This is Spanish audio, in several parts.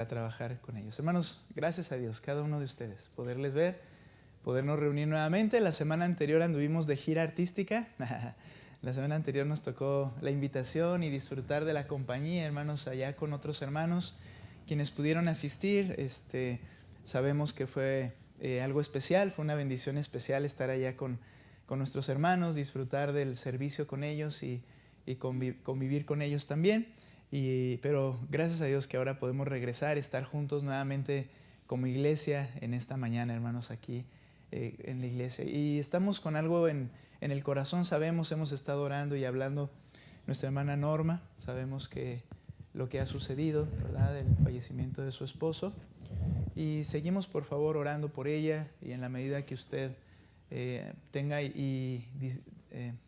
a trabajar con ellos. Hermanos, gracias a Dios, cada uno de ustedes, poderles ver, podernos reunir nuevamente. La semana anterior anduvimos de gira artística. La semana anterior nos tocó la invitación y disfrutar de la compañía, hermanos, allá con otros hermanos quienes pudieron asistir. Sabemos que fue algo especial, fue una bendición especial estar allá con nuestros hermanos, disfrutar del servicio con ellos y convivir con ellos también. Pero gracias a Dios que ahora podemos regresar, estar juntos nuevamente como iglesia en esta mañana, hermanos, aquí en la iglesia. Y estamos con algo en el corazón, sabemos, hemos estado orando y hablando. Nuestra hermana Norma, sabemos que lo que ha sucedido, ¿verdad?, del fallecimiento de su esposo. Y seguimos, por favor, orando por ella, y en la medida que usted tenga y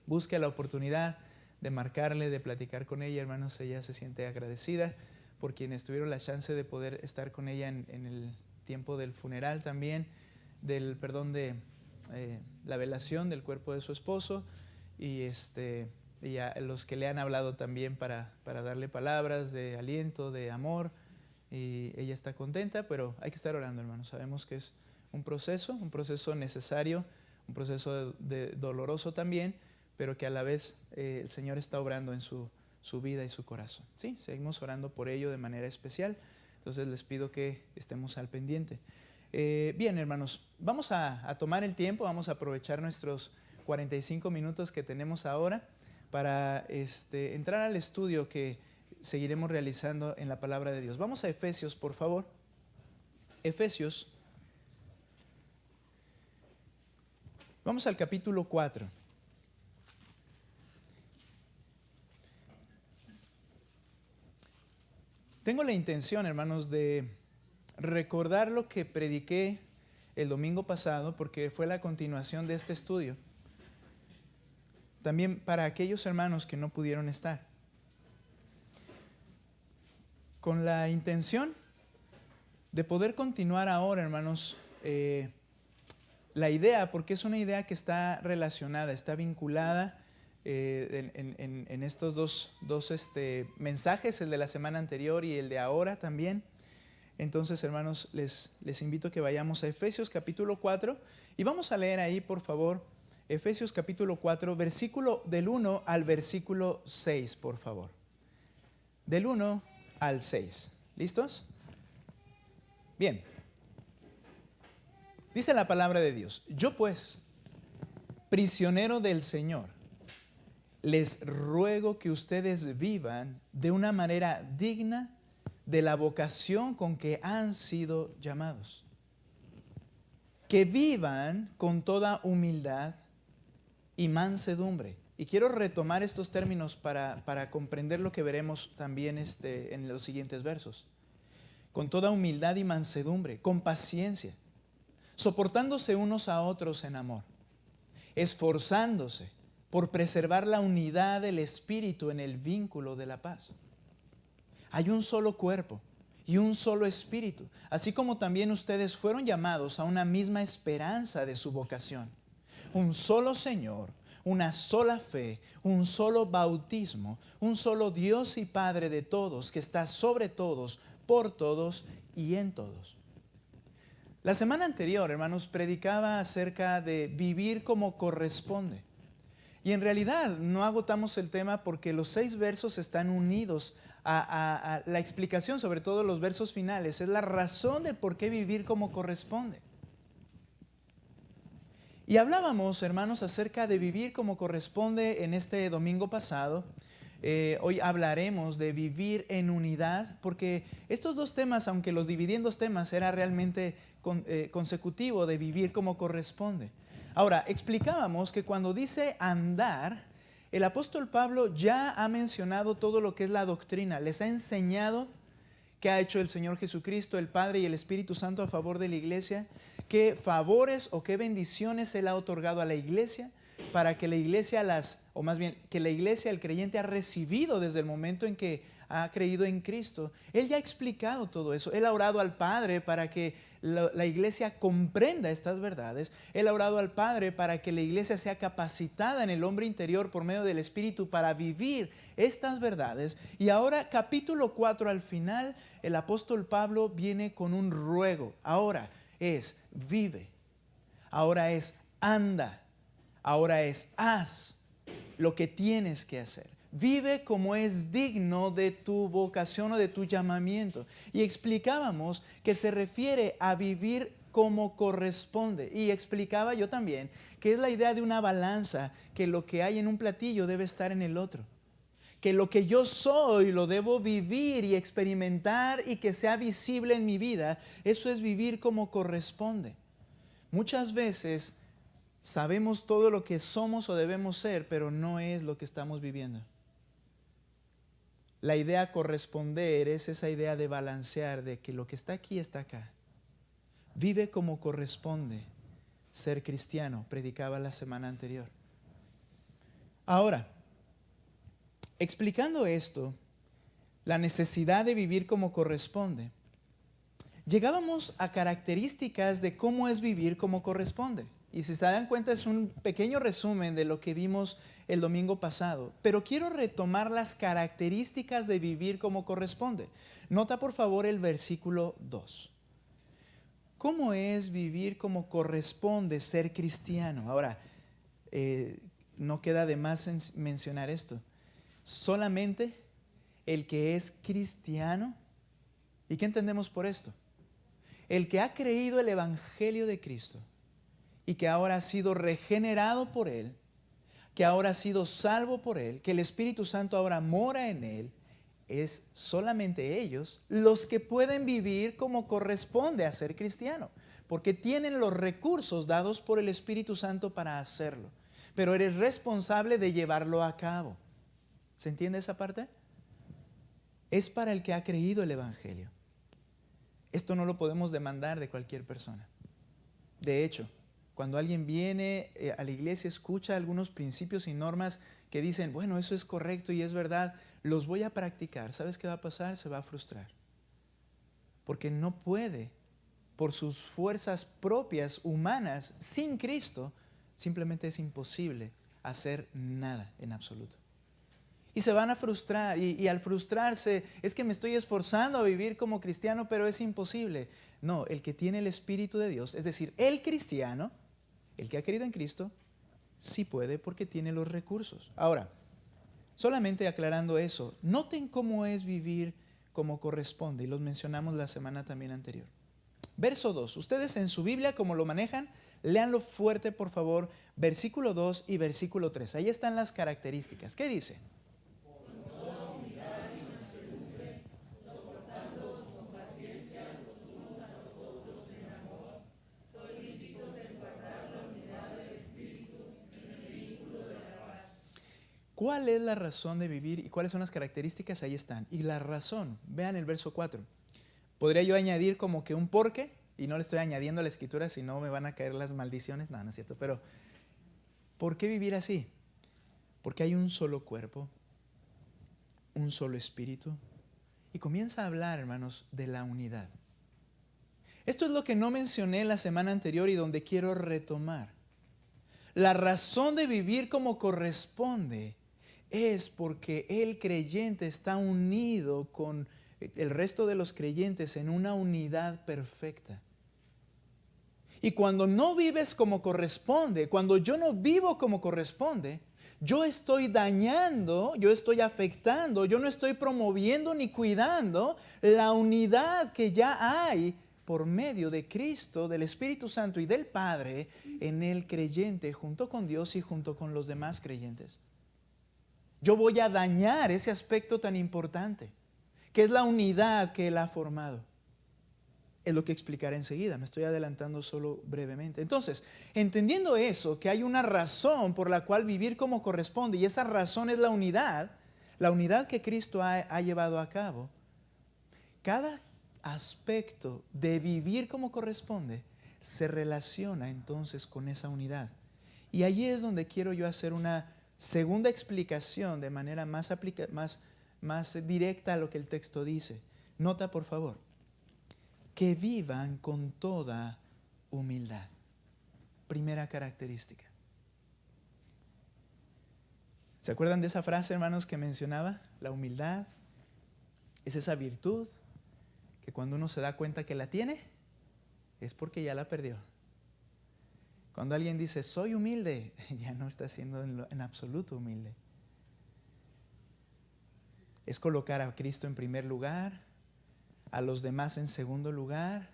busque la oportunidad de marcarle, de platicar con ella, hermanos, ella se siente agradecida por quienes tuvieron la chance de poder estar con ella en el tiempo del funeral también, de la velación del cuerpo de su esposo, y a los que le han hablado también para darle palabras de aliento, de amor, y ella está contenta, pero hay que estar orando, hermanos. Sabemos que es un proceso necesario, un proceso doloroso también, pero que a la vez el Señor está obrando en su vida y su corazón. Sí, seguimos orando por ello de manera especial. Entonces les pido que estemos al pendiente. Bien, hermanos, vamos a tomar el tiempo, vamos a aprovechar nuestros 45 minutos que tenemos ahora para entrar al estudio que seguiremos realizando en la palabra de Dios. Vamos a Efesios, por favor. Efesios. Vamos al capítulo 4. Tengo la intención, hermanos, de recordar lo que prediqué el domingo pasado, porque fue la continuación de este estudio. También para aquellos hermanos que no pudieron estar. Con la intención de poder continuar ahora, hermanos, la idea, porque es una idea que está relacionada, está vinculada en estos dos mensajes, el de la semana anterior y el de ahora también. Entonces, hermanos, les invito a que vayamos a Efesios capítulo 4 y vamos a leer ahí, por favor, Efesios capítulo 4, versículo del 1 al versículo 6, por favor. Del 1 al 6. ¿Listos? Bien. Dice la palabra de Dios: yo pues, prisionero del Señor, les ruego que ustedes vivan de una manera digna de la vocación con que han sido llamados. Que vivan con toda humildad y mansedumbre. Y quiero retomar estos términos para comprender lo que veremos también en los siguientes versos. Con toda humildad y mansedumbre, con paciencia, soportándose unos a otros en amor, esforzándose por preservar la unidad del Espíritu en el vínculo de la paz. Hay un solo cuerpo y un solo Espíritu, así como también ustedes fueron llamados a una misma esperanza de su vocación. Un solo Señor, una sola fe, un solo bautismo, un solo Dios y Padre de todos, que está sobre todos, por todos y en todos. La semana anterior, hermanos, predicaba acerca de vivir como corresponde. Y en realidad no agotamos el tema porque los 6 versos están unidos a la explicación, sobre todo los versos finales. Es la razón de por qué vivir como corresponde. Y hablábamos, hermanos, acerca de vivir como corresponde en este domingo pasado. Hoy hablaremos de vivir en unidad, porque estos dos temas, aunque los dividí en 2 temas, era realmente consecutivo de vivir como corresponde. Ahora, explicábamos que cuando dice andar, el apóstol Pablo ya ha mencionado todo lo que es la doctrina, les ha enseñado qué ha hecho el Señor Jesucristo, el Padre y el Espíritu Santo a favor de la iglesia, qué favores o qué bendiciones Él ha otorgado a la iglesia para que la iglesia que la iglesia, el creyente, ha recibido desde el momento en que ha creído en Cristo, Él ya ha explicado todo eso. Él ha orado al Padre para que la iglesia comprenda estas verdades. Él ha orado al Padre para que la iglesia sea capacitada en el hombre interior por medio del Espíritu para vivir estas verdades. Y ahora, capítulo 4 al final, el apóstol Pablo viene con un ruego. Ahora es vive, ahora es anda, ahora es haz lo que tienes que hacer. Vive como es digno de tu vocación o de tu llamamiento. Y explicábamos que se refiere a vivir como corresponde. Y explicaba yo también que es la idea de una balanza, que lo que hay en un platillo debe estar en el otro. Que lo que yo soy lo debo vivir y experimentar y que sea visible en mi vida. Eso es vivir como corresponde. Muchas veces sabemos todo lo que somos o debemos ser, pero no es lo que estamos viviendo. La idea corresponder es esa idea de balancear, de que lo que está aquí está acá. Vive como corresponde ser cristiano, predicaba la semana anterior. Ahora, explicando esto, la necesidad de vivir como corresponde, llegábamos a características de cómo es vivir como corresponde. Y si se dan cuenta es un pequeño resumen de lo que vimos el domingo pasado. Pero quiero retomar las características de vivir como corresponde. Nota por favor el versículo 2. ¿Cómo es vivir como corresponde ser cristiano? Ahora, no queda de más mencionar esto. Solamente el que es cristiano. ¿Y qué entendemos por esto? El que ha creído el evangelio de Cristo y que ahora ha sido regenerado por Él, que ahora ha sido salvo por Él, que el Espíritu Santo ahora mora en Él, es solamente ellos los que pueden vivir como corresponde a ser cristiano, porque tienen los recursos dados por el Espíritu Santo para hacerlo, pero eres responsable de llevarlo a cabo. ¿Se entiende esa parte? Es para el que ha creído el evangelio. Esto no lo podemos demandar de cualquier persona. De hecho, cuando alguien viene a la iglesia, escucha algunos principios y normas que dicen, bueno, eso es correcto y es verdad, los voy a practicar. ¿Sabes qué va a pasar? Se va a frustrar. Porque no puede, por sus fuerzas propias, humanas, sin Cristo, simplemente es imposible hacer nada en absoluto. Y se van a frustrar y al frustrarse es que me estoy esforzando a vivir como cristiano, pero es imposible. No, el que tiene el Espíritu de Dios, es decir, el cristiano, el que ha creído en Cristo, sí puede porque tiene los recursos. Ahora, solamente aclarando eso, noten cómo es vivir como corresponde y los mencionamos la semana también anterior. Verso 2, ustedes en su Biblia, como lo manejan, léanlo fuerte por favor, versículo 2 y versículo 3. Ahí están las características. ¿Qué dice? ¿Cuál es la razón de vivir y cuáles son las características? Ahí están. Y la razón, vean el verso 4. Podría yo añadir como que un porqué, y no le estoy añadiendo a la escritura, si no me van a caer las maldiciones. No, no es cierto, pero ¿por qué vivir así? Porque hay un solo cuerpo, un solo espíritu, y comienza a hablar, hermanos, de la unidad. Esto es lo que no mencioné la semana anterior y donde quiero retomar. La razón de vivir como corresponde es porque el creyente está unido con el resto de los creyentes en una unidad perfecta. Y cuando no vives como corresponde, cuando yo no vivo como corresponde, yo estoy dañando, yo estoy afectando, yo no estoy promoviendo ni cuidando la unidad que ya hay por medio de Cristo, del Espíritu Santo y del Padre en el creyente junto con Dios y junto con los demás creyentes. Yo voy a dañar ese aspecto tan importante, que es la unidad que Él ha formado. Es lo que explicaré enseguida, me estoy adelantando solo brevemente. Entonces, entendiendo eso, que hay una razón por la cual vivir como corresponde, y esa razón es la unidad que Cristo ha llevado a cabo, cada aspecto de vivir como corresponde se relaciona entonces con esa unidad. Y allí es donde quiero yo hacer una segunda explicación de manera más más directa a lo que el texto dice. Nota, por favor, que vivan con toda humildad. Primera característica. ¿Se acuerdan de esa frase, hermanos, que mencionaba? La humildad es esa virtud que cuando uno se da cuenta que la tiene, es porque ya la perdió. Cuando alguien dice, soy humilde, ya no está siendo en absoluto humilde. Es colocar a Cristo en primer lugar, a los demás en segundo lugar,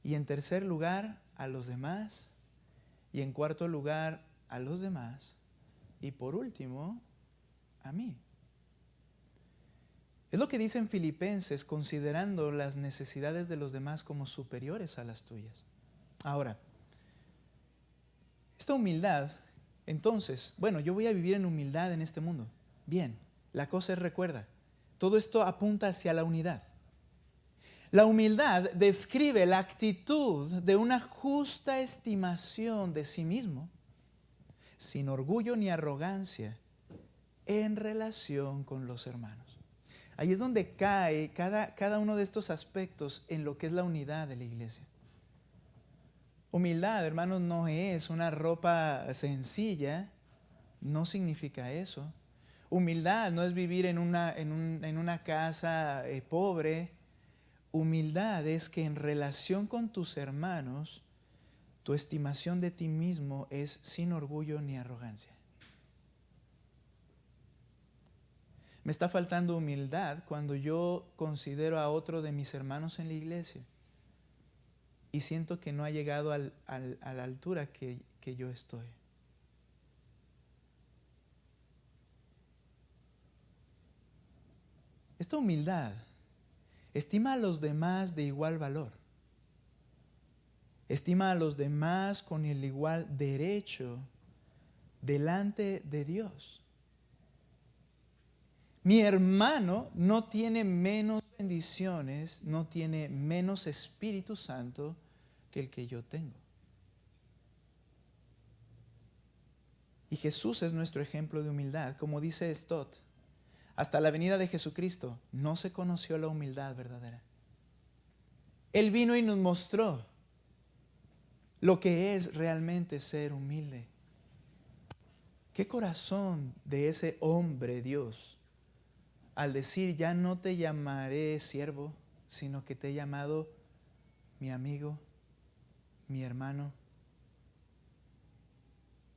y en tercer lugar a los demás, y en cuarto lugar a los demás, y por último a mí. Es lo que dice en Filipenses, considerando las necesidades de los demás como superiores a las tuyas. Ahora, esta humildad, entonces, bueno, yo voy a vivir en humildad en este mundo. Bien, la cosa es, recuerda, todo esto apunta hacia la unidad. La humildad describe la actitud de una justa estimación de sí mismo, sin orgullo ni arrogancia, en relación con los hermanos. Ahí es donde cae cada uno de estos aspectos en lo que es la unidad de la iglesia. Humildad, hermanos, no es una ropa sencilla, no significa eso. Humildad no es vivir en una casa pobre. Humildad es que en relación con tus hermanos, tu estimación de ti mismo es sin orgullo ni arrogancia. Me está faltando humildad cuando yo considero a otro de mis hermanos en la iglesia y siento que no ha llegado a la altura que yo estoy. Esta humildad estima a los demás de igual valor. Estima a los demás con el igual derecho delante de Dios. Mi hermano no tiene menos bendiciones, no tiene menos Espíritu Santo que el que yo tengo. Y Jesús es nuestro ejemplo de humildad. Como dice Stott, hasta la venida de Jesucristo no se conoció la humildad verdadera. Él vino y nos mostró lo que es realmente ser humilde. ¿Qué corazón de ese hombre Dios al decir, ya no te llamaré siervo, sino que te he llamado mi amigo, mi hermano?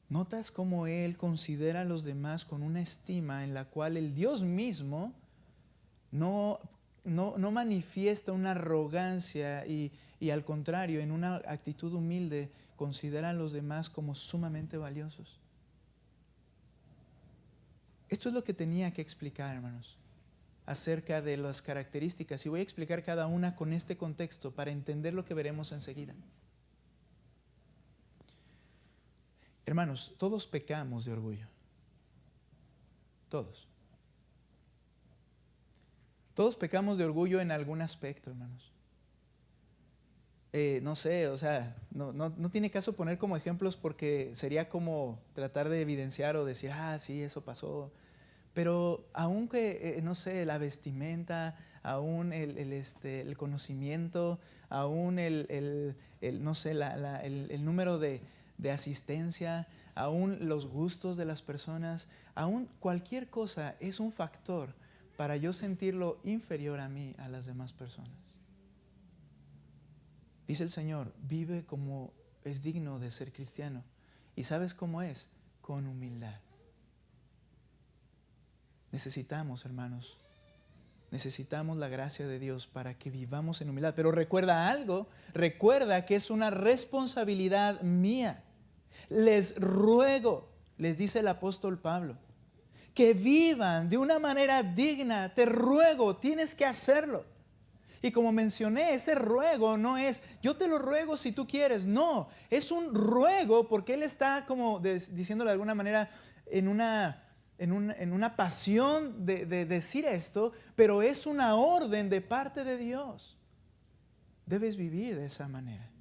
¿Notas cómo Él considera a los demás con una estima en la cual el Dios mismo no manifiesta una arrogancia y al contrario, en una actitud humilde, considera a los demás como sumamente valiosos? Esto es lo que tenía que explicar, hermanos, acerca de las características, y voy a explicar cada una con este contexto para entender lo que veremos enseguida. Hermanos, todos pecamos de orgullo. Todos. Todos pecamos de orgullo en algún aspecto, hermanos. No sé, o sea, no tiene caso poner como ejemplos porque sería como tratar de evidenciar o decir, sí, eso pasó. Pero aunque, no sé, la vestimenta, aún el conocimiento, aún no sé, el número de asistencia, aún los gustos de las personas, aún cualquier cosa es un factor para yo sentirlo inferior a mí, a las demás personas. Dice el Señor, vive como es digno de ser cristiano. ¿Y sabes cómo es? Con humildad. Necesitamos, hermanos, necesitamos la gracia de Dios para que vivamos en humildad. Pero recuerda algo, recuerda que es una responsabilidad mía. Les ruego, les dice el apóstol Pablo, que vivan de una manera digna. Te ruego, tienes que hacerlo. Y como mencioné, ese ruego no es, yo te lo ruego si tú quieres. No, es un ruego porque Él está como diciéndolo de alguna manera en una pasión de decir esto, pero es una orden de parte de Dios. Debes vivir de esa manera.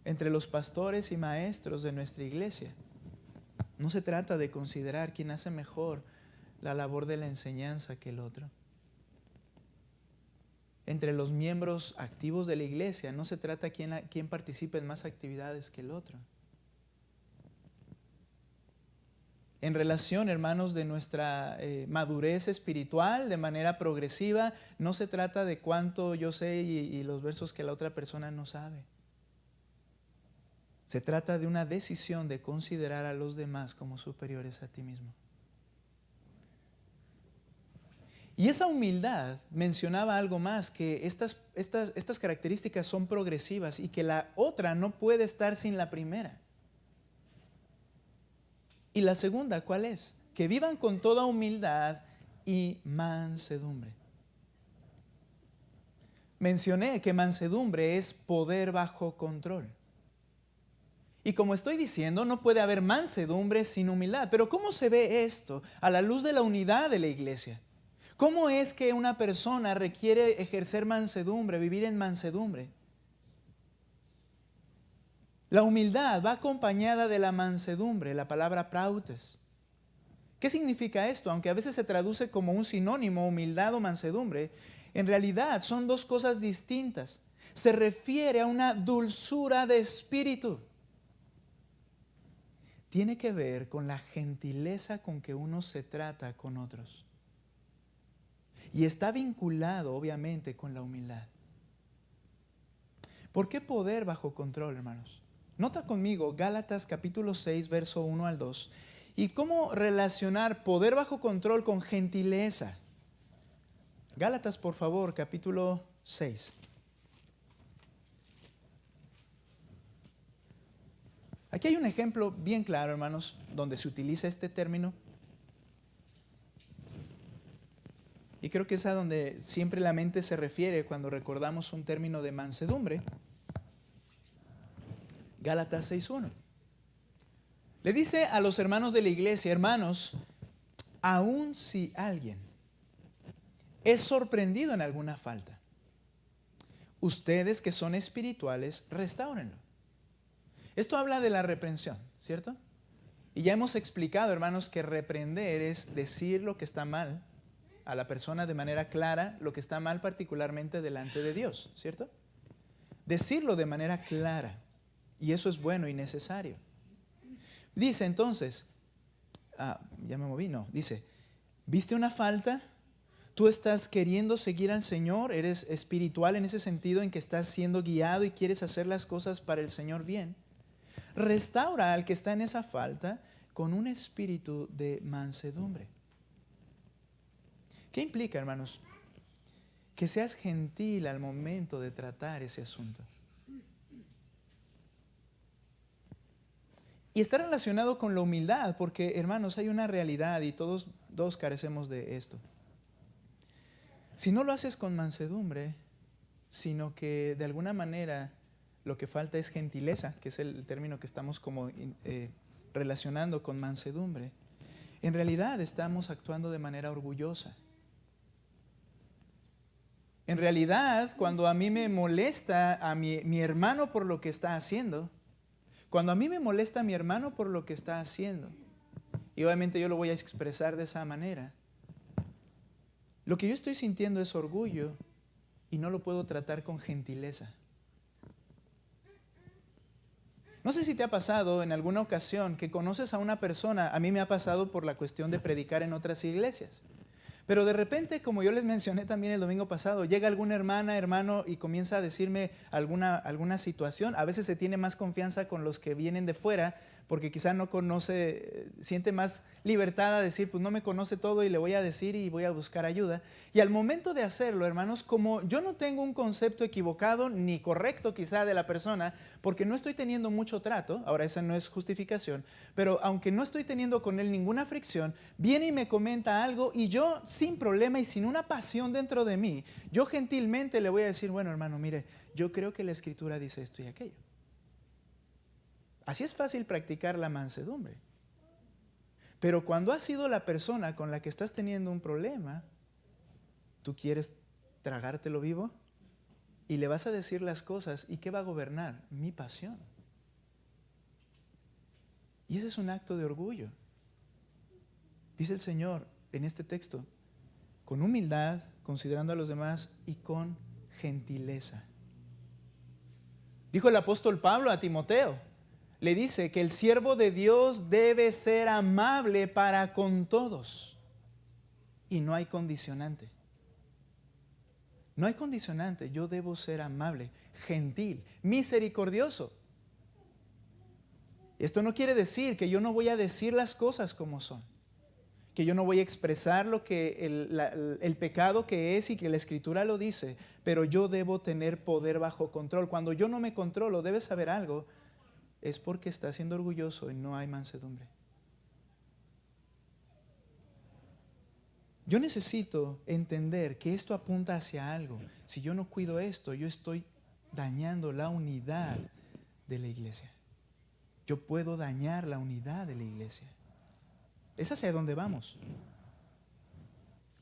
Entre los pastores y maestros de nuestra iglesia, no se trata de considerar quién hace mejor la labor de la enseñanza que el otro. Entre los miembros activos de la iglesia no se trata quién participa en más actividades que el otro. En relación, hermanos, de nuestra madurez espiritual de manera progresiva, no se trata de cuánto yo sé y los versos que la otra persona no sabe. Se trata de una decisión de considerar a los demás como superiores a ti mismo. Y esa humildad mencionaba algo más, que estas características son progresivas y que la otra no puede estar sin la primera. Y la segunda, ¿cuál es? Que vivan con toda humildad y mansedumbre. Mencioné que mansedumbre es poder bajo control. Y como estoy diciendo, no puede haber mansedumbre sin humildad. Pero ¿cómo se ve esto a la luz de la unidad de la iglesia? ¿Cómo es que una persona requiere ejercer mansedumbre, vivir en mansedumbre? La humildad va acompañada de la mansedumbre, la palabra prautes. ¿Qué significa esto? Aunque a veces se traduce como un sinónimo, humildad o mansedumbre, en realidad son dos cosas distintas. Se refiere a una dulzura de espíritu. Tiene que ver con la gentileza con que uno se trata con otros. Y está vinculado, obviamente, con la humildad. ¿Por qué poder bajo control, hermanos? Nota conmigo Gálatas capítulo 6, verso 1 al 2. ¿Y cómo relacionar poder bajo control con gentileza? Gálatas, por favor, capítulo 6. Aquí hay un ejemplo bien claro, hermanos, donde se utiliza este término. Y creo que es a donde siempre la mente se refiere cuando recordamos un término de mansedumbre. Gálatas 6:1. Le dice a los hermanos de la iglesia: hermanos, aun si alguien es sorprendido en alguna falta, ustedes que son espirituales, restáurenlo. Esto habla de la reprensión, ¿cierto? Y ya hemos explicado, hermanos, que reprender es decir lo que está mal a la persona de manera clara, lo que está mal particularmente delante de Dios, ¿cierto? Decirlo de manera clara. Y eso es bueno y necesario. Dice entonces, ya me moví, no, dice, ¿viste una falta? Tú estás queriendo seguir al Señor, eres espiritual en ese sentido en que estás siendo guiado y quieres hacer las cosas para el Señor bien. Restaura al que está en esa falta con un espíritu de mansedumbre. ¿Qué implica, hermanos? Que seas gentil al momento de tratar ese asunto. Y está relacionado con la humildad, porque, hermanos, hay una realidad y todos carecemos de esto. Si no lo haces con mansedumbre, sino que de alguna manera lo que falta es gentileza, que es el término que estamos como relacionando con mansedumbre, en realidad estamos actuando de manera orgullosa. En realidad, cuando a mí me molesta a mi hermano por lo que está haciendo, cuando a mí me molesta a mi hermano por lo que está haciendo, y obviamente yo lo voy a expresar de esa manera, lo que yo estoy sintiendo es orgullo y no lo puedo tratar con gentileza. No sé si te ha pasado en alguna ocasión que conoces a una persona, a mí me ha pasado por la cuestión de predicar en otras iglesias. Pero de repente, como yo les mencioné también el domingo pasado, llega alguna hermana, hermano, y comienza a decirme alguna situación. A veces se tiene más confianza con los que vienen de fuera, porque quizá no conoce, siente más libertad a decir, pues no me conoce todo y le voy a decir y voy a buscar ayuda. Y al momento de hacerlo, hermanos, como yo no tengo un concepto equivocado ni correcto quizá de la persona, porque no estoy teniendo mucho trato, ahora esa no es justificación, pero aunque no estoy teniendo con él ninguna fricción, viene y me comenta algo y yo sin problema y sin una pasión dentro de mí, yo gentilmente le voy a decir, bueno, hermano, mire, yo creo que la Escritura dice esto y aquello. Así es fácil practicar la mansedumbre. Pero cuando ha sido la persona con la que estás teniendo un problema, tú quieres tragártelo vivo y le vas a decir las cosas. ¿Y qué va a gobernar? Mi pasión. Y ese es un acto de orgullo. Dice el Señor, en este texto, con humildad, considerando a los demás y con gentileza. Dijo el apóstol Pablo a Timoteo, le dice que el siervo de Dios debe ser amable para con todos. Y no hay condicionante. No hay condicionante. Yo debo ser amable, gentil, misericordioso. Esto no quiere decir que yo no voy a decir las cosas como son, que yo no voy a expresar lo que el pecado que es y que la Escritura lo dice, pero yo debo tener poder bajo control. Cuando yo no me controlo, debes saber algo, es porque está siendo orgulloso y no hay mansedumbre. Yo necesito entender que esto apunta hacia algo. Si yo no cuido esto, yo estoy dañando la unidad de la iglesia. Yo puedo dañar la unidad de la iglesia. Es hacia donde vamos.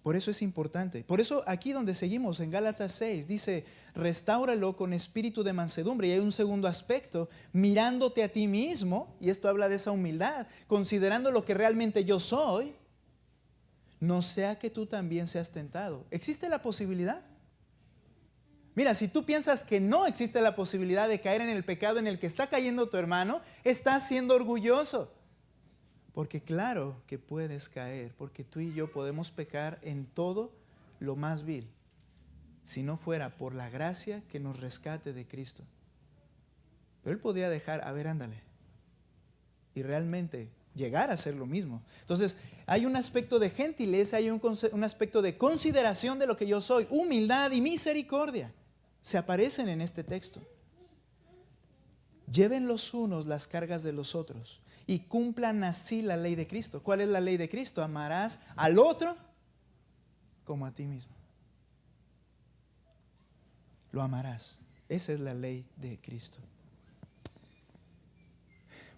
Por eso es importante. Por eso aquí donde seguimos en Gálatas 6 dice, restáuralo con espíritu de mansedumbre. Y hay un segundo aspecto, mirándote a ti mismo, y esto habla de esa humildad, considerando lo que realmente yo soy, no sea que tú también seas tentado. ¿Existe la posibilidad? Mira, si tú piensas que no existe la posibilidad de caer en el pecado en el que está cayendo tu hermano, estás siendo orgulloso. Porque claro que puedes caer, porque tú y yo podemos pecar en todo lo más vil, si no fuera por la gracia que nos rescate de Cristo. Pero Él podría dejar, a ver, ándale, y realmente llegar a hacer lo mismo. Entonces, hay un aspecto de gentileza, hay un aspecto de consideración de lo que yo soy, humildad y misericordia. Se aparecen en este texto. Lleven los unos las cargas de los otros y cumplan así la ley de Cristo. ¿Cuál es la ley de Cristo? Amarás al otro como a ti mismo. Lo amarás. Esa es la ley de Cristo.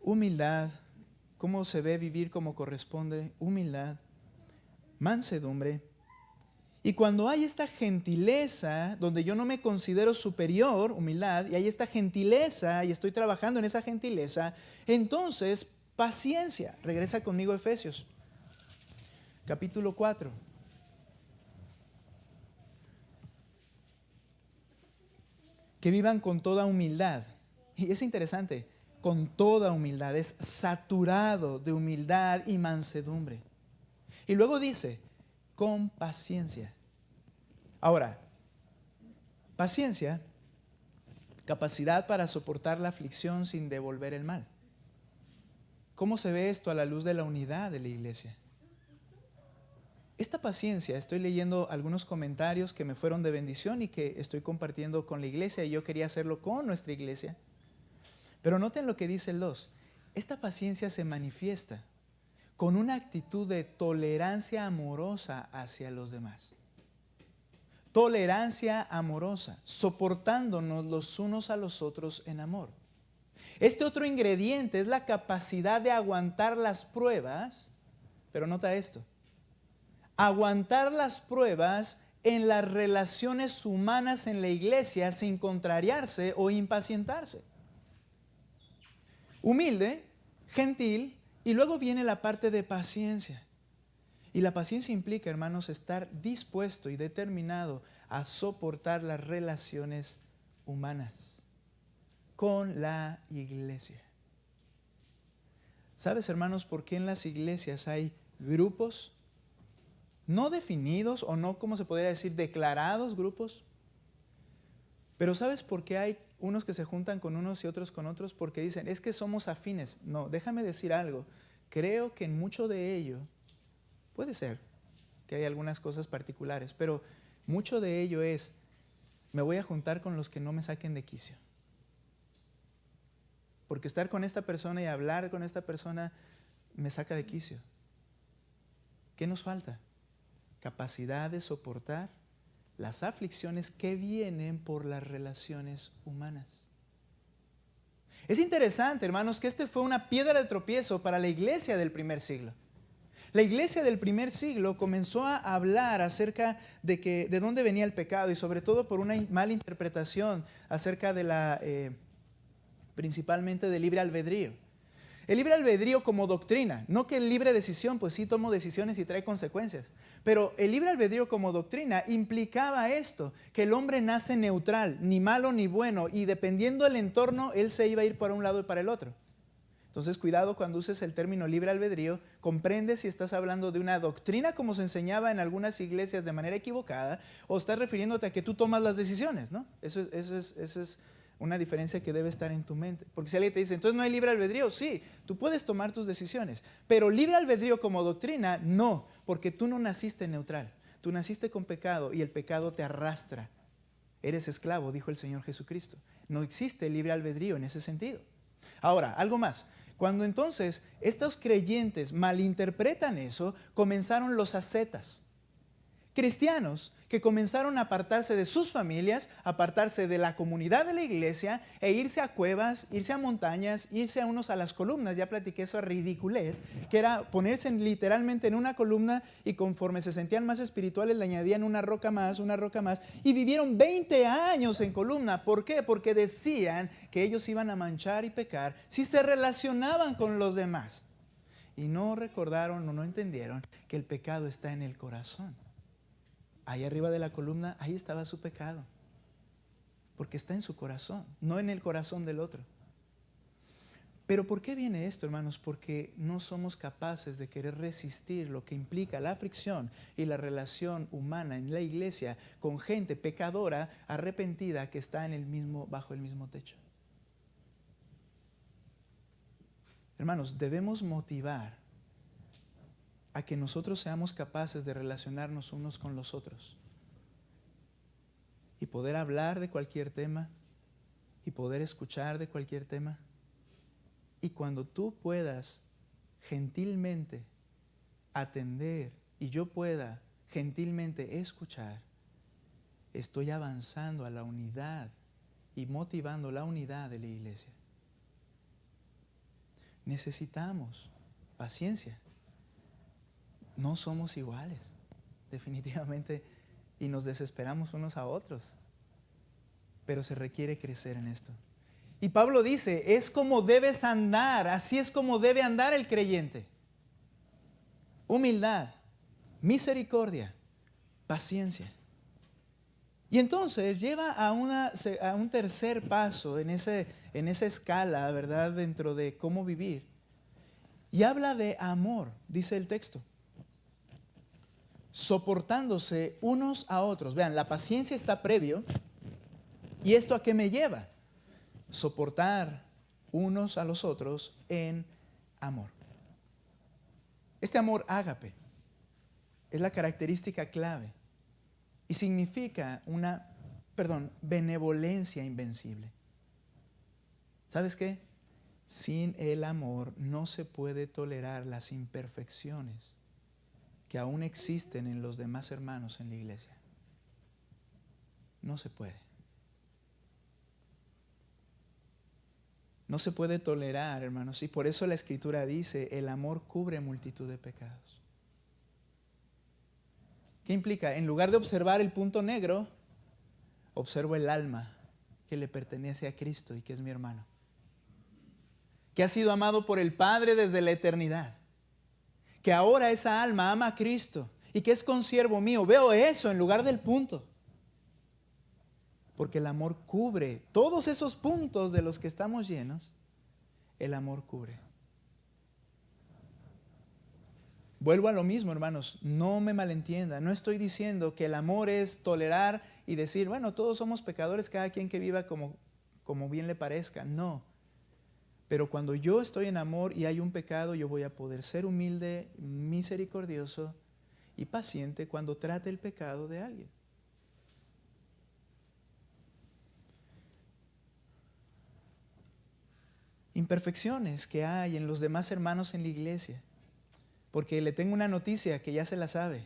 Humildad. ¿Cómo se ve vivir como corresponde? Humildad, mansedumbre. Y cuando hay esta gentileza, donde yo no me considero superior, humildad, y hay esta gentileza, y estoy trabajando en esa gentileza, entonces paciencia. Regresa conmigo a Efesios, capítulo 4. Que vivan con toda humildad. Y es interesante, con toda humildad, es saturado de humildad y mansedumbre. Y luego dice, con paciencia. Ahora, paciencia, capacidad para soportar la aflicción sin devolver el mal. ¿Cómo se ve esto a la luz de la unidad de la iglesia? Esta paciencia, estoy leyendo algunos comentarios que me fueron de bendición y que estoy compartiendo con la iglesia, y yo quería hacerlo con nuestra iglesia. Pero noten lo que dice el 2. Esta paciencia se manifiesta con una actitud de tolerancia amorosa hacia los demás. Tolerancia amorosa, soportándonos los unos a los otros en amor. Este otro ingrediente es la capacidad de aguantar las pruebas, pero nota esto, aguantar las pruebas en las relaciones humanas en la iglesia sin contrariarse o impacientarse. Humilde, gentil, y luego viene la parte de paciencia. Y la paciencia implica, hermanos, estar dispuesto y determinado a soportar las relaciones humanas con la iglesia. ¿Sabes, hermanos, por qué en las iglesias hay grupos no definidos o no, como se podría decir, declarados grupos? Pero ¿sabes por qué hay unos que se juntan con unos y otros con otros? Porque dicen, es que somos afines. No, déjame decir algo. Creo que en mucho de ello, puede ser que hay algunas cosas particulares, pero mucho de ello es, me voy a juntar con los que no me saquen de quicio. Porque estar con esta persona y hablar con esta persona me saca de quicio. ¿Qué nos falta? Capacidad de soportar las aflicciones que vienen por las relaciones humanas. Es interesante, hermanos, que este fue una piedra de tropiezo para la iglesia del primer siglo. La iglesia del primer siglo comenzó a hablar acerca de dónde venía el pecado, y sobre todo por una mala interpretación acerca de principalmente del libre albedrío. El libre albedrío como doctrina, no que el libre decisión, pues sí tomo decisiones y trae consecuencias. Pero el libre albedrío como doctrina implicaba esto, que el hombre nace neutral, ni malo ni bueno, y dependiendo del entorno, él se iba a ir para un lado y para el otro. Entonces, cuidado cuando uses el término libre albedrío, comprende si estás hablando de una doctrina como se enseñaba en algunas iglesias de manera equivocada, o estás refiriéndote a que tú tomas las decisiones, ¿no? Eso es una diferencia que debe estar en tu mente. Porque si alguien te dice, entonces no hay libre albedrío, sí, tú puedes tomar tus decisiones, pero libre albedrío como doctrina, no, porque tú no naciste neutral, tú naciste con pecado y el pecado te arrastra. Eres esclavo, dijo el Señor Jesucristo. No existe libre albedrío en ese sentido. Ahora, algo más. Cuando entonces estos creyentes malinterpretan eso, comenzaron los ascetas. Cristianos que comenzaron a apartarse de sus familias, apartarse de la comunidad de la iglesia e irse a cuevas, irse a montañas, irse a unos a las columnas. Ya platiqué esa ridiculez, que era ponerse literalmente en una columna y conforme se sentían más espirituales le añadían una roca más y vivieron 20 años en columna. ¿Por qué? Porque decían que ellos iban a manchar y pecar si se relacionaban con los demás. Y no recordaron o no entendieron que el pecado está en el corazón. Ahí arriba de la columna, ahí estaba su pecado. Porque está en su corazón, no en el corazón del otro. Pero ¿por qué viene esto, hermanos? Porque no somos capaces de querer resistir lo que implica la fricción y la relación humana en la iglesia con gente pecadora, arrepentida, que está bajo el mismo techo. Hermanos, debemos motivar a que nosotros seamos capaces de relacionarnos unos con los otros y poder hablar de cualquier tema y poder escuchar de cualquier tema. Y cuando tú puedas gentilmente atender y yo pueda gentilmente escuchar, estoy avanzando a la unidad y motivando la unidad de la iglesia. Necesitamos paciencia. No somos iguales, definitivamente, y nos desesperamos unos a otros, pero se requiere crecer en esto. Y Pablo dice, es como debes andar, así es como debe andar el creyente. Humildad, misericordia, paciencia. Y entonces lleva a un tercer paso en esa escala, ¿verdad?, dentro de cómo vivir. Y habla de amor, dice el texto. Soportándose unos a otros. Vean, la paciencia está previo. ¿Y esto a qué me lleva? Soportar unos a los otros en amor. Este amor ágape es la característica clave y significa benevolencia invencible. ¿Sabes qué? Sin el amor no se puede tolerar las imperfecciones que aún existen en los demás hermanos en la iglesia. No se puede. No se puede tolerar, hermanos, y por eso la Escritura dice, el amor cubre multitud de pecados. ¿Qué implica? En lugar de observar el punto negro, observo el alma que le pertenece a Cristo y que es mi hermano, que ha sido amado por el Padre desde la eternidad, que ahora esa alma ama a Cristo y que es consiervo mío. Veo eso en lugar del punto. Porque el amor cubre todos esos puntos de los que estamos llenos. El amor cubre. Vuelvo a lo mismo, hermanos, no me malentiendan. No estoy diciendo que el amor es tolerar y decir, bueno, todos somos pecadores, cada quien que viva como bien le parezca. No. Pero cuando yo estoy en amor y hay un pecado, yo voy a poder ser humilde, misericordioso y paciente cuando trate el pecado de alguien. Imperfecciones que hay en los demás hermanos en la iglesia. Porque le tengo una noticia que ya se la sabe.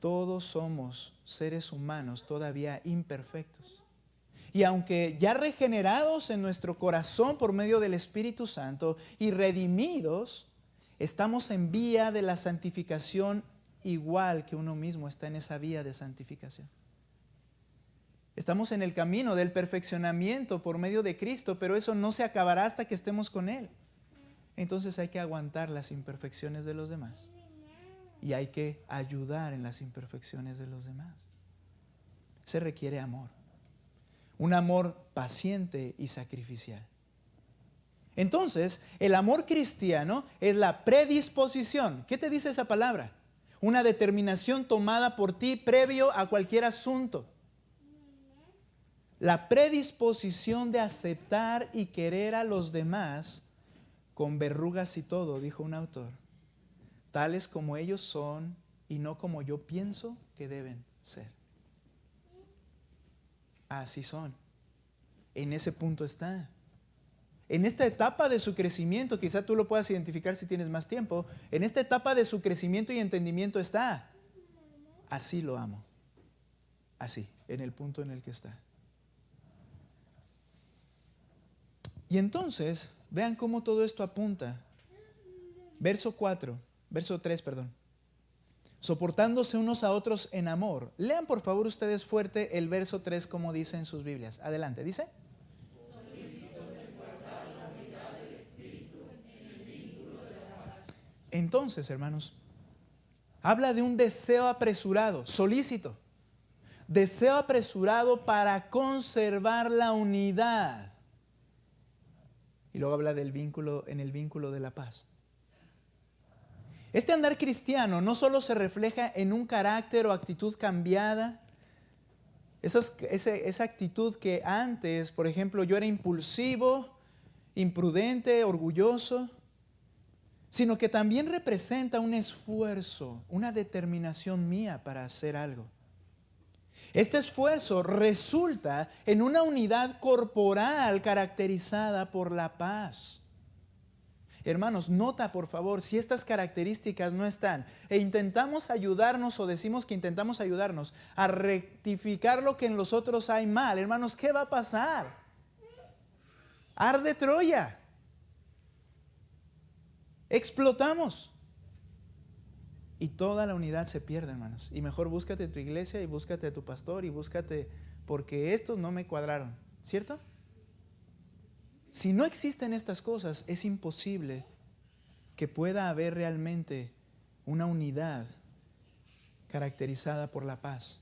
Todos somos seres humanos todavía imperfectos. Y aunque ya regenerados en nuestro corazón por medio del Espíritu Santo y redimidos, estamos en vía de la santificación igual que uno mismo está en esa vía de santificación. Estamos en el camino del perfeccionamiento por medio de Cristo, pero eso no se acabará hasta que estemos con Él. entonces hay que aguantar las imperfecciones de los demás. Y hay que ayudar en las imperfecciones de los demás. Se requiere amor. Un amor paciente y sacrificial. Entonces, el amor cristiano es la predisposición. ¿Qué te dice esa palabra? Una determinación tomada por ti previo a cualquier asunto. La predisposición de aceptar y querer a los demás con verrugas y todo, dijo un autor, tales como ellos son y no como yo pienso que deben ser. Así son. En ese punto está. En esta etapa de su crecimiento, quizá tú lo puedas identificar si tienes más tiempo, en esta etapa de su crecimiento y entendimiento está. Así lo amo. Así, en el punto en el que está. Y entonces, vean cómo todo esto apunta. Verso 3, perdón. Soportándose unos a otros en amor. Lean por favor ustedes fuerte el verso 3 como dice en sus Biblias. Adelante, dice. Entonces, hermanos, habla de un deseo apresurado, solícito. Deseo apresurado para conservar la unidad. Y luego habla del vínculo, en el vínculo de la paz. Este andar cristiano no solo se refleja en un carácter o actitud cambiada. Esa actitud que antes, por ejemplo, yo era impulsivo, imprudente, orgulloso, sino que también representa un esfuerzo, una determinación mía para hacer algo. Este esfuerzo resulta en una unidad corporal caracterizada por la paz. Hermanos, nota por favor si estas características no están e intentamos ayudarnos o decimos que intentamos ayudarnos a rectificar lo que en los otros hay mal. Hermanos, ¿qué va a pasar? Arde Troya. Explotamos. Y toda la unidad se pierde, hermanos. Y mejor búscate tu iglesia y búscate a tu pastor y búscate, porque estos no me cuadraron, ¿cierto? Si no existen estas cosas, es imposible que pueda haber realmente una unidad caracterizada por la paz.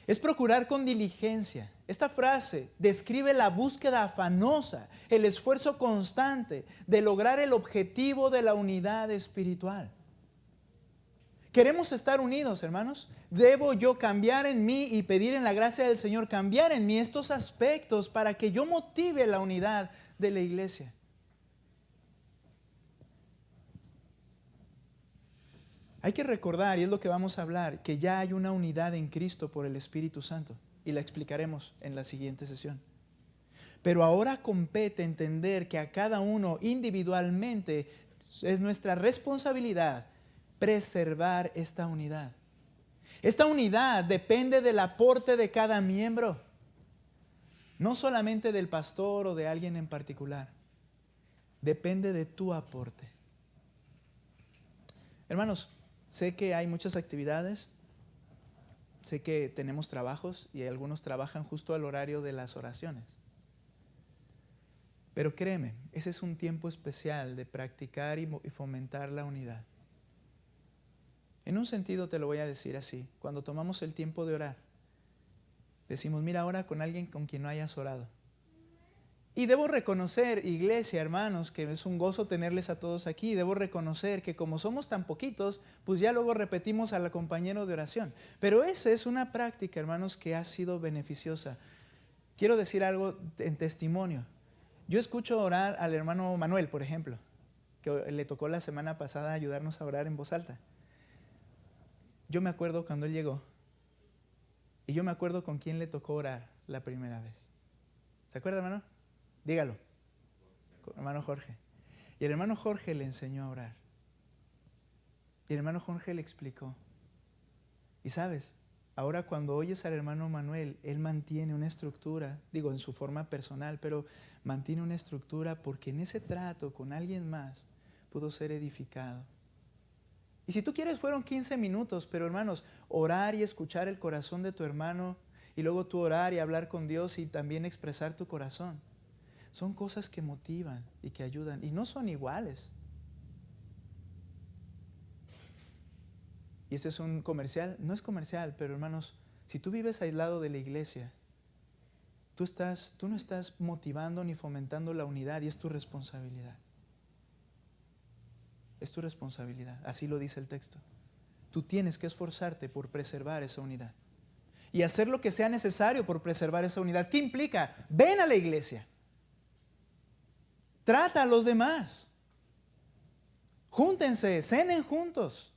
Es procurar con diligencia. Esta frase describe la búsqueda afanosa, el esfuerzo constante de lograr el objetivo de la unidad espiritual. ¿Queremos estar unidos, hermanos? ¿Debo yo cambiar en mí y pedir en la gracia del Señor cambiar en mí estos aspectos para que yo motive la unidad de la iglesia? Hay que recordar, y es lo que vamos a hablar, que ya hay una unidad en Cristo por el Espíritu Santo, y la explicaremos en la siguiente sesión. Pero ahora compete entender que a cada uno individualmente es nuestra responsabilidad preservar esta unidad. Esta unidad depende del aporte de cada miembro, no solamente del pastor o de alguien en particular. Depende de tu aporte. Hermanos, sé que hay muchas actividades, sé que tenemos trabajos y algunos trabajan justo al horario de las oraciones. Pero créeme, ese es un tiempo especial de practicar y fomentar la unidad. En un sentido te lo voy a decir así, cuando tomamos el tiempo de orar, decimos, mira, ora con alguien con quien no hayas orado. Y debo reconocer, iglesia, hermanos, que es un gozo tenerles a todos aquí. Debo reconocer que como somos tan poquitos, pues ya luego repetimos al compañero de oración. Pero esa es una práctica, hermanos, que ha sido beneficiosa. Quiero decir algo en testimonio. Yo escucho orar al hermano Manuel, por ejemplo, que le tocó la semana pasada ayudarnos a orar en voz alta. Yo me acuerdo cuando él llegó y yo me acuerdo con quién le tocó orar la primera vez. ¿Se acuerda, hermano? Dígalo. Hermano Jorge. Y el hermano Jorge le enseñó a orar. Y el hermano Jorge le explicó. Y sabes, ahora cuando oyes al hermano Manuel, él mantiene una estructura, digo en su forma personal, pero mantiene una estructura porque en ese trato con alguien más pudo ser edificado. Y si tú quieres fueron 15 minutos, pero hermanos, orar y escuchar el corazón de tu hermano y luego tú orar y hablar con Dios y también expresar tu corazón. son cosas que motivan y que ayudan y no son iguales. Y este es un comercial, no es comercial, pero hermanos, si tú vives aislado de la iglesia, tú no estás motivando ni fomentando la unidad y es tu responsabilidad. Es tu responsabilidad, así lo dice el texto. Tú tienes que esforzarte por preservar esa unidad y hacer lo que sea necesario por preservar esa unidad. ¿Qué implica? Ven a la iglesia, trata a los demás, júntense, cenen juntos.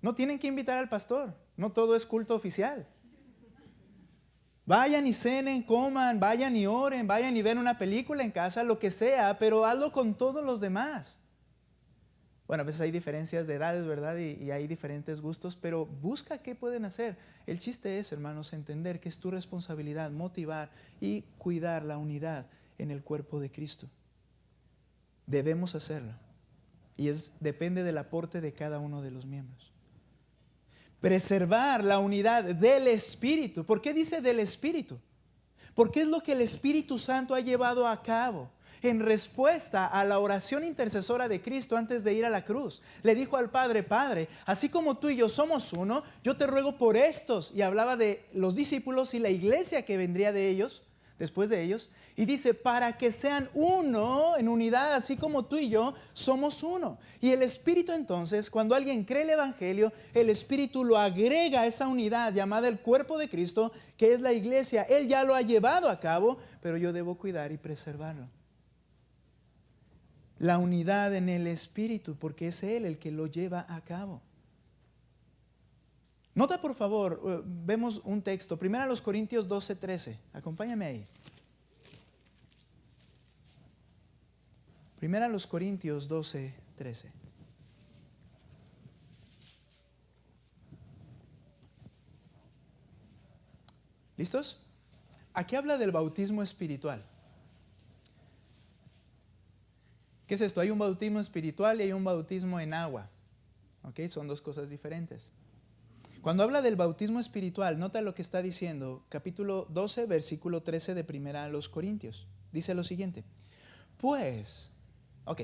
No tienen que invitar al pastor, no todo es culto oficial. Vayan y cenen, coman, vayan y oren, vayan y ven una película en casa, lo que sea, pero hazlo con todos los demás. Bueno, a veces hay diferencias de edades, ¿verdad? Y hay diferentes gustos, pero busca qué pueden hacer. El chiste es, hermanos, entender que es tu responsabilidad motivar y cuidar la unidad en el cuerpo de Cristo. Debemos hacerlo. Y depende del aporte de cada uno de los miembros. Preservar la unidad del Espíritu. ¿Por qué dice del Espíritu? Porque es lo que el Espíritu Santo ha llevado a cabo en respuesta a la oración intercesora de Cristo antes de ir a la cruz. Le dijo al Padre: Padre, así como tú y yo somos uno, yo te ruego por estos. Y hablaba de los discípulos y la iglesia que vendría de ellos, después de ellos. Y dice, para que sean uno en unidad, así como tú y yo somos uno. Y el Espíritu entonces, cuando alguien cree el Evangelio, el Espíritu lo agrega a esa unidad llamada el cuerpo de Cristo, que es la iglesia. Él ya lo ha llevado a cabo, pero yo debo cuidar y preservarlo. La unidad en el Espíritu, porque es Él el que lo lleva a cabo. Nota por favor, vemos un texto, 1 Corintios 12:13. Acompáñame ahí. 1 Corintios 12:13. ¿Listos? Aquí habla del bautismo espiritual. ¿Qué es esto? Hay un bautismo espiritual y hay un bautismo en agua. ¿Ok? Son dos cosas diferentes. Cuando habla del bautismo espiritual, nota lo que está diciendo, capítulo 12, versículo 13 de 1 Corintios. Dice lo siguiente. Pues, ok,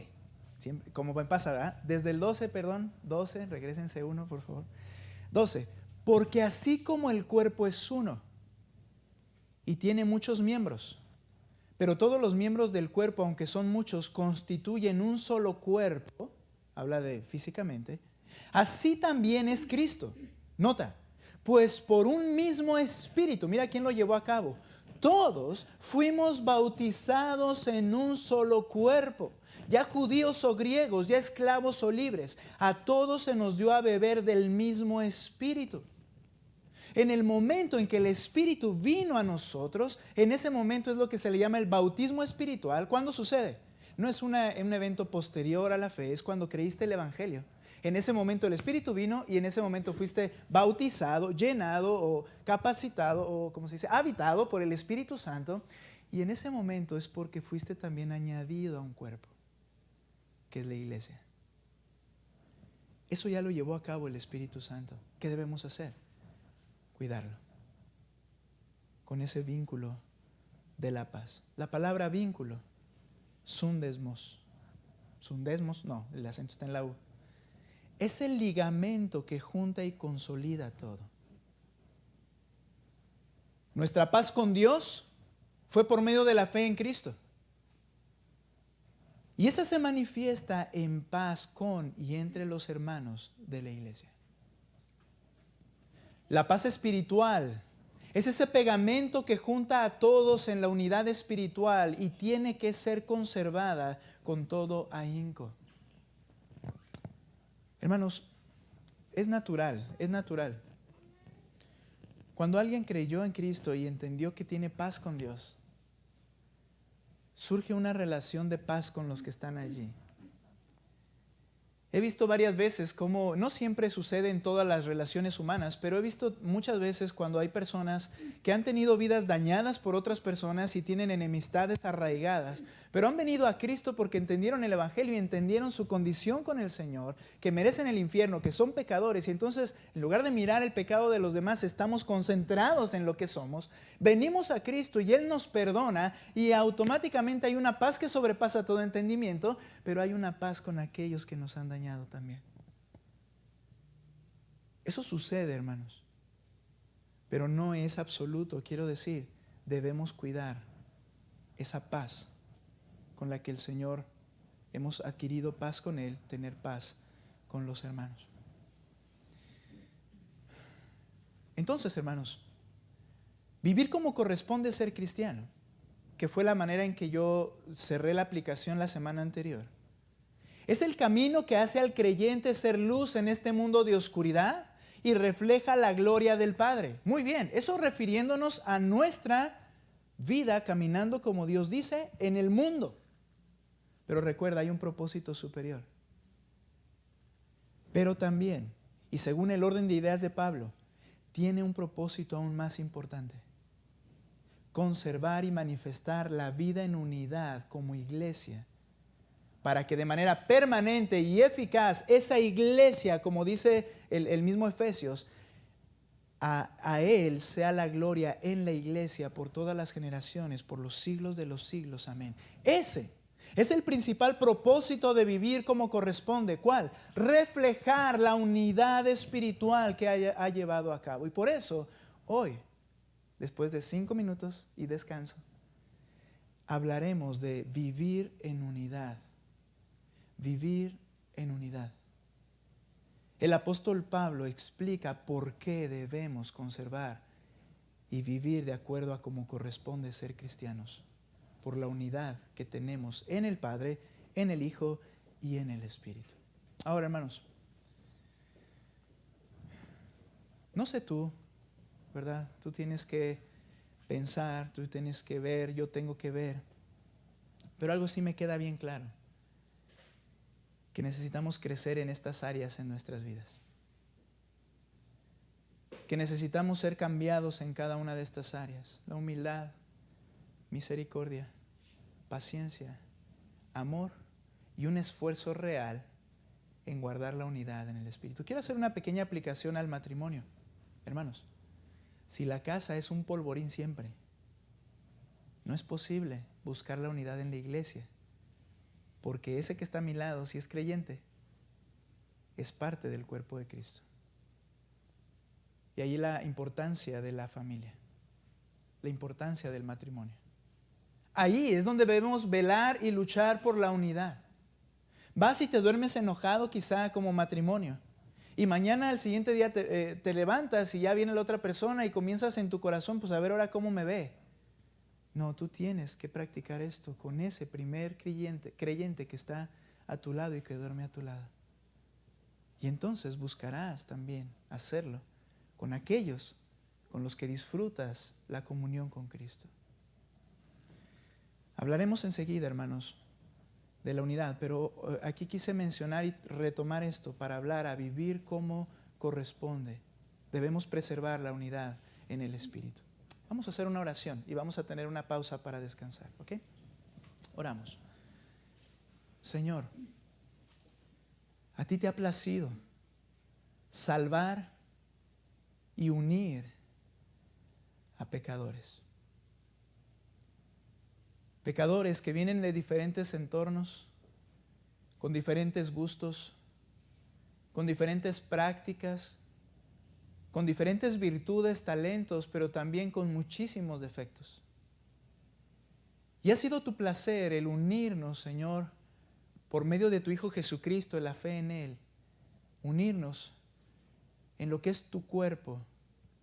siempre, como pasa, ¿verdad? Desde el 12, regrésense uno, por favor. 12, porque así como el cuerpo es uno y tiene muchos miembros, pero todos los miembros del cuerpo, aunque son muchos, constituyen un solo cuerpo, habla de físicamente, así también es Cristo. Nota, pues por un mismo espíritu, mira quién lo llevó a cabo, todos fuimos bautizados en un solo cuerpo, ya judíos o griegos, ya esclavos o libres, a todos se nos dio a beber del mismo espíritu. En el momento en que el Espíritu vino a nosotros, en ese momento es lo que se le llama el bautismo espiritual. ¿Cuándo sucede? No es un evento posterior a la fe, es cuando creíste el Evangelio. En ese momento el Espíritu vino y en ese momento fuiste bautizado, llenado o capacitado o, ¿cómo se dice?, habitado por el Espíritu Santo. Y en ese momento es porque fuiste también añadido a un cuerpo, que es la iglesia. Eso ya lo llevó a cabo el Espíritu Santo. ¿Qué debemos hacer? Cuidarlo con ese vínculo de la paz. La palabra vínculo, sundesmos, no, el acento está en la U, es el ligamento que junta y consolida todo. Nuestra paz con Dios fue por medio de la fe en Cristo. Y esa se manifiesta en paz con y entre los hermanos de la iglesia. La paz espiritual es ese pegamento que junta a todos en la unidad espiritual y tiene que ser conservada con todo ahínco. Hermanos, es natural. Cuando alguien creyó en Cristo y entendió que tiene paz con Dios, surge una relación de paz con los que están allí. He visto varias veces cómo, no siempre sucede en todas las relaciones humanas, pero he visto muchas veces cuando hay personas que han tenido vidas dañadas por otras personas y tienen enemistades arraigadas, pero han venido a Cristo porque entendieron el Evangelio y entendieron su condición con el Señor, que merecen el infierno, que son pecadores, y entonces en lugar de mirar el pecado de los demás, estamos concentrados en lo que somos. Venimos a Cristo y Él nos perdona y automáticamente hay una paz que sobrepasa todo entendimiento, pero hay una paz con aquellos que nos han dañado también. Eso sucede, hermanos, pero no es absoluto. Quiero decir, debemos cuidar esa paz con la que el Señor hemos adquirido paz con Él, tener paz con los hermanos. Entonces, hermanos, vivir como corresponde ser cristiano, que fue la manera en que yo cerré la aplicación la semana anterior, es el camino que hace al creyente ser luz en este mundo de oscuridad y refleja la gloria del Padre. Muy bien, eso refiriéndonos a nuestra vida caminando como Dios dice en el mundo. Pero recuerda, hay un propósito superior. Pero también, y según el orden de ideas de Pablo, tiene un propósito aún más importante: conservar y manifestar la vida en unidad como iglesia, para que de manera permanente y eficaz esa iglesia, como dice el mismo Efesios, a Él sea la gloria en la iglesia por todas las generaciones, por los siglos de los siglos. Amén. Ese es el principal propósito de vivir como corresponde. ¿Cuál? Reflejar la unidad espiritual que ha llevado a cabo. Y por eso, hoy, después de 5 minutos y descanso, hablaremos de vivir en unidad. Vivir en unidad. El apóstol Pablo explica por qué debemos conservar y vivir de acuerdo a cómo corresponde ser cristianos, por la unidad que tenemos en el Padre, en el Hijo y en el Espíritu. Ahora, hermanos, no sé tú, ¿verdad? Tú tienes que pensar, tú tienes que ver, yo tengo que ver, pero algo sí me queda bien claro: que necesitamos crecer en estas áreas en nuestras vidas, que necesitamos ser cambiados en cada una de estas áreas: la humildad, misericordia, paciencia, amor y un esfuerzo real en guardar la unidad en el Espíritu. Quiero hacer una pequeña aplicación al matrimonio. Hermanos, si la casa es un polvorín siempre, no es posible buscar la unidad en la iglesia, porque ese que está a mi lado, si es creyente, es parte del cuerpo de Cristo. Y ahí la importancia de la familia, la importancia del matrimonio. Ahí es donde debemos velar y luchar por la unidad. Vas y te duermes enojado quizá como matrimonio, y mañana al siguiente día te levantas y ya viene la otra persona y comienzas en tu corazón, pues a ver ahora cómo me ve. No, tú tienes que practicar esto con ese primer creyente que está a tu lado y que duerme a tu lado. Y entonces buscarás también hacerlo con aquellos con los que disfrutas la comunión con Cristo. Hablaremos enseguida, hermanos, de la unidad, pero aquí quise mencionar y retomar esto para hablar a vivir como corresponde. Debemos preservar la unidad en el Espíritu. Vamos a hacer una oración y vamos a tener una pausa para descansar, ¿ok? Oramos. Señor, a ti te ha placido salvar y unir a pecadores. Pecadores que vienen de diferentes entornos, con diferentes gustos, con diferentes prácticas, con diferentes virtudes, talentos, pero también con muchísimos defectos. Y ha sido tu placer el unirnos, Señor, por medio de tu Hijo Jesucristo, en la fe en Él, unirnos en lo que es tu cuerpo,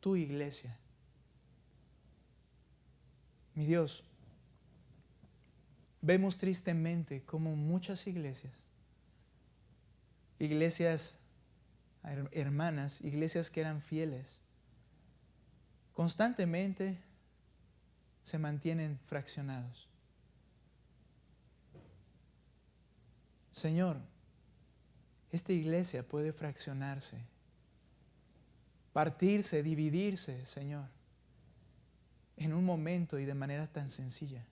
tu iglesia. Mi Dios, vemos tristemente como muchas iglesias hermanas, iglesias que eran fieles, constantemente se mantienen fraccionados. Señor, esta iglesia puede fraccionarse, partirse, dividirse, Señor, en un momento y de manera tan sencilla.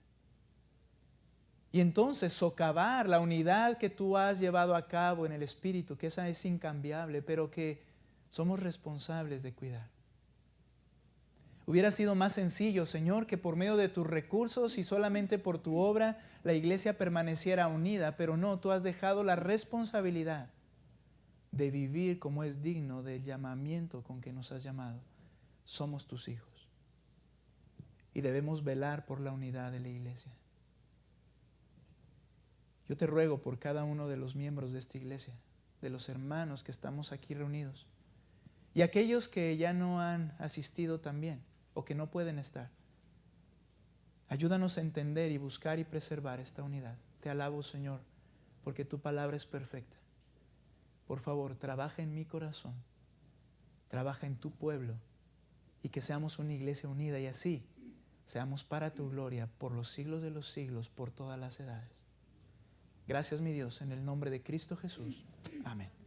Y entonces socavar la unidad que tú has llevado a cabo en el Espíritu, que esa es incambiable, pero que somos responsables de cuidar. Hubiera sido más sencillo, Señor, que por medio de tus recursos y solamente por tu obra la iglesia permaneciera unida, pero no, tú has dejado la responsabilidad de vivir como es digno del llamamiento con que nos has llamado. Somos tus hijos y debemos velar por la unidad de la iglesia. Yo te ruego por cada uno de los miembros de esta iglesia, de los hermanos que estamos aquí reunidos y aquellos que ya no han asistido también o que no pueden estar. Ayúdanos a entender y buscar y preservar esta unidad. Te alabo, Señor, porque tu palabra es perfecta. Por favor, trabaja en mi corazón, trabaja en tu pueblo y que seamos una iglesia unida y así seamos para tu gloria por los siglos de los siglos, por todas las edades. Gracias, mi Dios, en el nombre de Cristo Jesús. Amén.